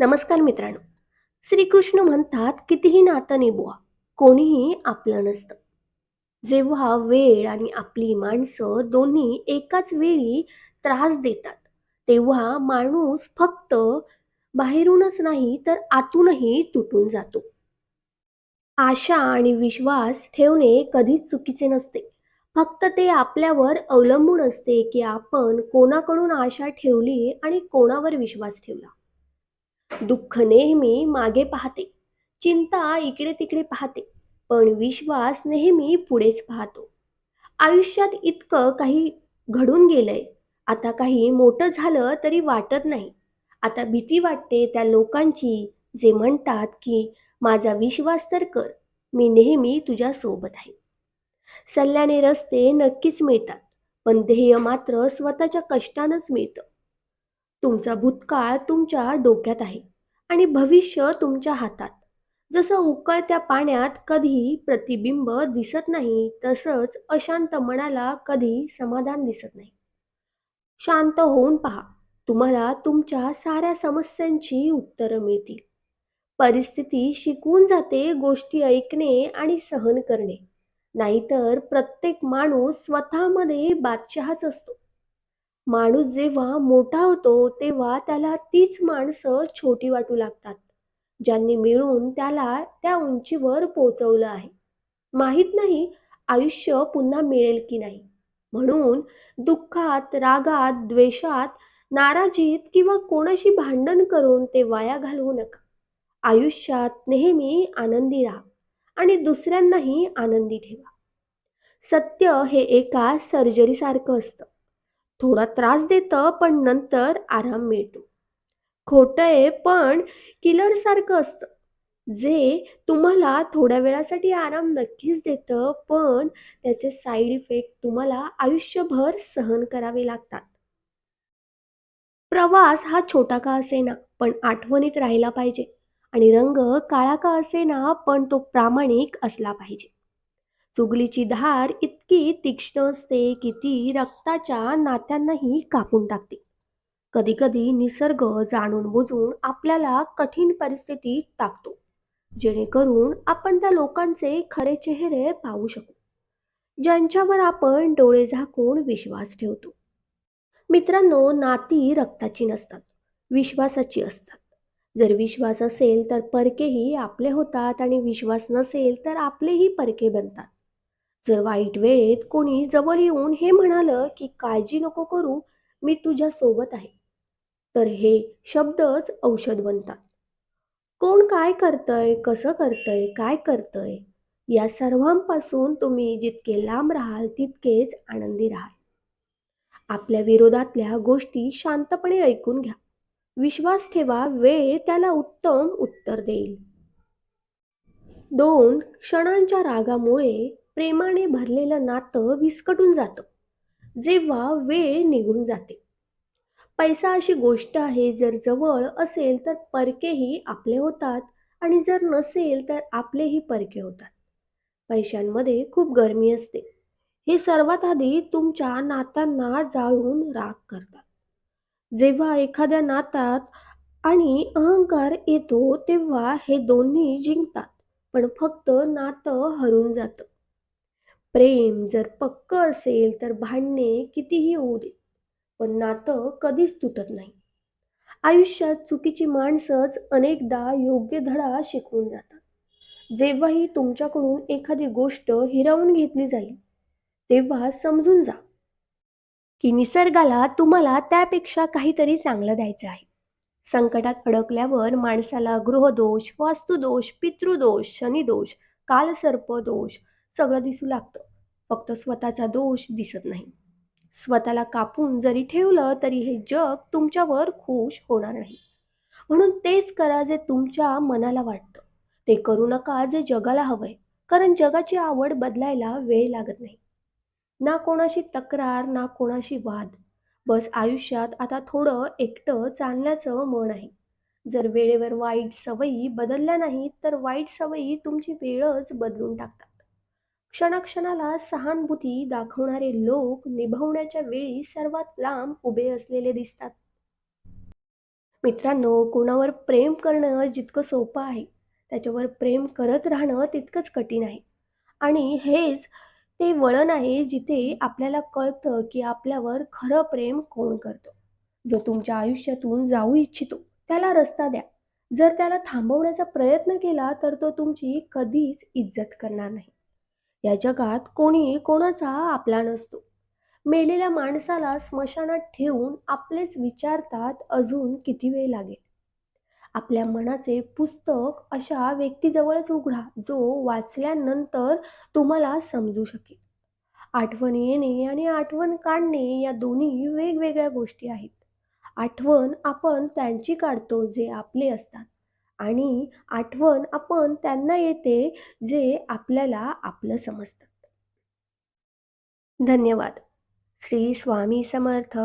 नमस्कार मित्रांनो. श्रीकृष्ण म्हणतात, कितीही नातं निभवा, कोणीही आपलं नसतं. जेव्हा वेळ आणि आपली माणसं दोन्ही एकाच वेळी त्रास देतात, तेव्हा माणूस फक्त बाहेरूनच नाही तर आतूनही तुटून जातो. आशा आणि विश्वास ठेवणे कधीच चुकीचे नसते. फक्त ते आपल्यावर अवलंबून असते, की आपण कोणाकडून आशा ठेवली आणि कोणावर विश्वास ठेवला. दुःख नेहमी मागे पाहते, चिंता इकडे तिकडे पाहते, पण विश्वास नेहमी पुढेच पाहतो. आयुष्यात इतकं काही घडून गेलंय, आता काही मोठं झालं तरी वाटत नाही. आता भीती वाटते त्या लोकांची, जे म्हणतात की माझा विश्वास तर कर, मी नेहमी तुझ्या सोबत आहे. सल्ल्याने रस्ते नक्कीच मिळतात, पण ध्येय मात्र स्वतःच्या कष्टानंच मिळतं. तुमचा भूतकाळ तुमच्या डोक्यात आहे आणि भविष्य तुमच्या हातात. जसं उकळत्या पाण्यात कधी प्रतिबिंब दिसत नाही, तसंच अशांत मनाला कधी समाधान दिसत नाही. शांत होऊन पहा, तुम्हाला तुमच्या साऱ्या समस्यांची उत्तरं मिळतील. परिस्थिती शिकवून जाते गोष्टी ऐकणे आणि सहन करणे. नाहीतर प्रत्येक माणूस स्वतःमध्ये बादशहाच असतो. माणूस जेव्हा मोठा होतो तेव्हा त्याला तीच माणसं छोटी वाटू लागतात, ज्यांनी मिळून त्याला त्या उंचीवर पोहोचवलं आहे. माहीत नाही आयुष्य पुन्हा मिळेल की नाही. म्हणून दुःखात, रागात, द्वेषात, नाराजीत किंवा कोणाशी भांडण करून ते वाया घालवू नका. आयुष्यात नेहमी आनंदी राहा आणि दुसऱ्यांनाही आनंदी ठेवा. सत्य हे एका सर्जरीसारखं असतं. थोडा त्रास देतं पण नंतर आराम मिळतो. खोटं आहे पण किलरसारखं असतं, जे तुम्हाला थोड्या वेळासाठी आराम नक्कीच देतं, पण त्याचे साईड इफेक्ट तुम्हाला आयुष्यभर सहन करावे लागतात. प्रवास हा छोटा का असेना, पण आठवणीत राहिला पाहिजे. आणि रंग काळा का असेना, पण तो प्रामाणिक असला पाहिजे. चुगलीची धार इतकी तीक्ष्ण असते, की ती रक्ताच्या नात्यांनाही कापून टाकते. कधी-कधी निसर्ग जाणून-बुजून आपल्याला कठीण परिस्थितीत टाकतो, जेणेकरून आपण त्या लोकांचे खरे चेहरे पाहू शकू, ज्यांच्यावर आपण डोळे झाकून विश्वास ठेवतो. मित्रांनो, नाती रक्ताची नसतात, विश्वासाची असतात. जर विश्वास असेल तर परकेही आपले होतात आणि विश्वास नसेल तर आपलेही परके बनतात. जर वाईट वेळेत कोणी जवळ येऊन हे म्हणालं की काळजी नको करू, मी तुझ्या सोबत आहे, तर हे शब्दच औषध बनतात. कोण काय करतंय, कसं करतंय, काय करतंय, या सर्वांपासून तुम्ही जितके लांब राहाल तितकेच आनंदी राहाल. आपल्या विरोधातल्या गोष्टी शांतपणे ऐकून घ्या. विश्वास ठेवा, वेळ त्याला उत्तम उत्तर देईल. दोन क्षणांच्या रागामुळे प्रेमाने भरलेलं नातं विस्कटून जातं, जेव्हा वेळ निघून जाते. पैसा अशी गोष्ट आहे, जर जवळ असेल तर परकेही आपले होतात आणि जर नसेल तर आपलेही परके होतात. पैशांमध्ये खूप गरमी असते, हे सर्वात आधी तुमच्या नात्यांना जाळून राख करतात. जेव्हा एखाद्या नातात आणि अहंकार येतो तेव्हा हे दोन्ही जिंकतात, पण फक्त नातं हरून जातं. प्रेम जर पक्क असेल तर भांडणे कितीही होऊ दे, पण नातं कधीच तुटत नाही. आयुष्यात चुकीची माणसंच अनेकदा योग्य धडा शिकवून जातात. जेव्हाही तुमच्याकडून एखादी गोष्ट हिरावून घेतली जाईल, तेव्हा समजून जा की निसर्गाला तुम्हाला त्यापेक्षा काहीतरी चांगलं द्यायचं आहे. संकटात अडकल्यावर माणसाला गृहदोष, वास्तुदोष, पितृदोष, शनिदोष, कालसर्पदोष सगळं दिसू लागतं. फक्त स्वतःचा दोष दिसत नाही. स्वतःला कापून जरी ठेवलं तरी हे जग तुमच्यावर खुश होणार नाही. म्हणून तेच करा जे तुमच्या मनाला वाटतं. ते करू नका जे जगाला हवंय. कारण जगाची आवड बदलायला वेळ लागत नाही. ना कोणाशी तक्रार, ना कोणाशी वाद. बस आयुष्यात आता थोडं एकटं चालण्याचं मन आहे. जर वेळेवर वाईट सवयी बदलल्या नाहीत, तर वाईट सवयी तुमची वेळच बदलून टाकतात. क्षणाक्षणाला सहानुभूती दाखवणारे लोक निभवण्याच्या वेळी सर्वात लांब उभे असलेले दिसतात. मित्रांनो, कोणावर प्रेम करणं जितकं सोपं आहे, त्याच्यावर प्रेम करत राहणं तितकंच कठीण आहे. आणि हेच ते वळण आहे जिथे आपल्याला कळतं, की आपल्यावर खरं प्रेम कोण करतं. जो तुमच्या आयुष्यातून जाऊ इच्छितो, त्याला रस्ता द्या. जर त्याला थांबवण्याचा प्रयत्न केला, तर तो तुमची कधीच इज्जत करणार नाही. या जगात कोणी कोणाचा आपला नसतो. मेलेल्या माणसाला स्मशानात ठेवून आपलेच विचारतात अजून किती वेळ लागेल. आपल्या मनाचे पुस्तक अशा व्यक्तीजवळच उघडा जो वाचल्यानंतर तुम्हाला समजू शकेल. आठवण येणे आणि आठवण काढणे या दोन्ही वेगवेगळ्या गोष्टी आहेत. आठवण आपण त्यांची काढतो जे आपले असतात आणि आठवण आपण त्यांना येते जे आपल्याला आपलं समजतात. धन्यवाद. श्री स्वामी समर्थ.